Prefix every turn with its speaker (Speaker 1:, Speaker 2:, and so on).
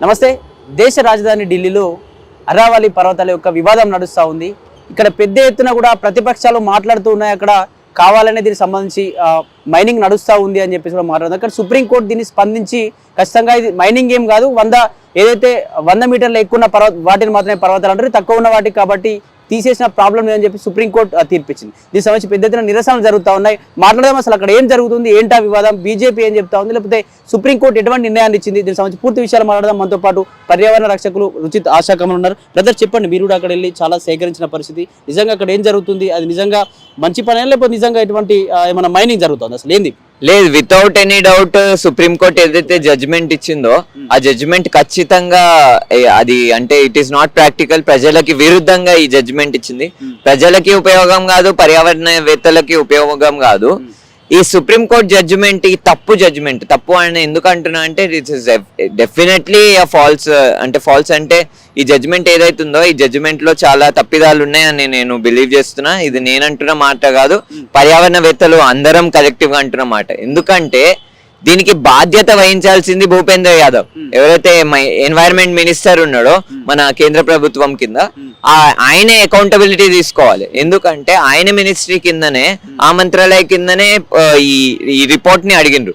Speaker 1: నమస్తే. దేశ రాజధాని ఢిల్లీలో అరావళి పర్వతాల యొక్క వివాదం నడుస్తూ ఉంది. ఇక్కడ పెద్ద ఎత్తున కూడా ప్రతిపక్షాలు మాట్లాడుతూ ఉన్నాయి. అక్కడ కావాలనే దీనికి సంబంధించి మైనింగ్ నడుస్తూ ఉంది అని చెప్పేసి కూడా మాట్లాడుతుంది. అక్కడ సుప్రీంకోర్టు దీన్ని స్పందించి ఖచ్చితంగా ఇది మైనింగ్ ఏం కాదు, ఏదైతే 100 మీటర్ల ఎక్కువ ఉన్న వాటిని మాత్రమే పర్వతాలు అంటారు, తక్కువ ఉన్న వాటికి కాబట్టి తీసేసిన ప్రాబ్లం లేదని చెప్పి సుప్రీంకోర్టు తీర్పిచ్చింది. దీనికి సంబంధించి పెద్ద ఎత్తున నిరసనలు జరుగుతూ ఉన్నాయి. మాట్లాడదాం అసలు అక్కడ ఏం జరుగుతుంది, ఏంటా వివాదం, బీజేపీ ఏం చెప్తా ఉంది, లేకపోతే సుప్రీంకోర్టు ఎటువంటి నిర్ణయాన్ని ఇచ్చింది, దీనికి సంబంధించి పూర్తి విషయాలు మాట్లాడదాం. మనతో పాటు పర్యావరణ రక్షకులు రుచిత్ ఆశాకమలు ఉన్నారు. బ్రదర్ చెప్పండి, మీరు కూడా అక్కడ వెళ్ళి చాలా సేకరించిన పరిస్థితి, నిజంగా అక్కడ ఏం జరుగుతుంది, అది నిజంగా మంచి పని లేకపోతే నిజంగా ఎటువంటి ఏమైనా మైనింగ్ జరుగుతుంది, అసలు ఏంది?
Speaker 2: లేదు, వితౌట్ ఎనీ డౌట్ సుప్రీంకోర్టు ఏదైతే జడ్జిమెంట్ ఇచ్చిందో ఆ జడ్జిమెంట్ ఖచ్చితంగా అది అంటే ఇట్ ఈస్ నాట్ ప్రాక్టికల్, ప్రజలకి విరుద్ధంగా ఈ జడ్జిమెంట్ ఇచ్చింది. ప్రజలకి ఉపయోగం కాదు, పర్యావరణవేత్తలకి ఉపయోగం కాదు. ఈ సుప్రీంకోర్టు జడ్జిమెంట్ తప్పు అని ఎందుకు అంటున్నా అంటే ఇట్ ఇస్ డెఫినెట్లీ ఫాల్స్ అంటే ఈ జడ్జిమెంట్ ఏదైతుందో ఈ జడ్జిమెంట్ లో చాలా తప్పిదాలు ఉన్నాయని నేను బిలీవ్ చేస్తున్నా. ఇది నేనంటున్న మాట కాదు, పర్యావరణవేత్తలు అందరం కలెక్టివ్ గా అంటున్న మాట. ఎందుకంటే దీనికి బాధ్యత వహించాల్సింది భూపేంద్ర యాదవ్, ఎవరైతే ఎన్వైరన్మెంట్ మినిస్టర్ ఉన్నాడో మన కేంద్ర ప్రభుత్వం కింద. ఆయనే అకౌంటబిలిటీ తీసుకోవాలి. ఎందుకంటే ఆయన మినిస్ట్రీ కిందనే, ఆ మంత్రాలయ కిందనే ఈ రిపోర్ట్ ని అడిగిండ్రు.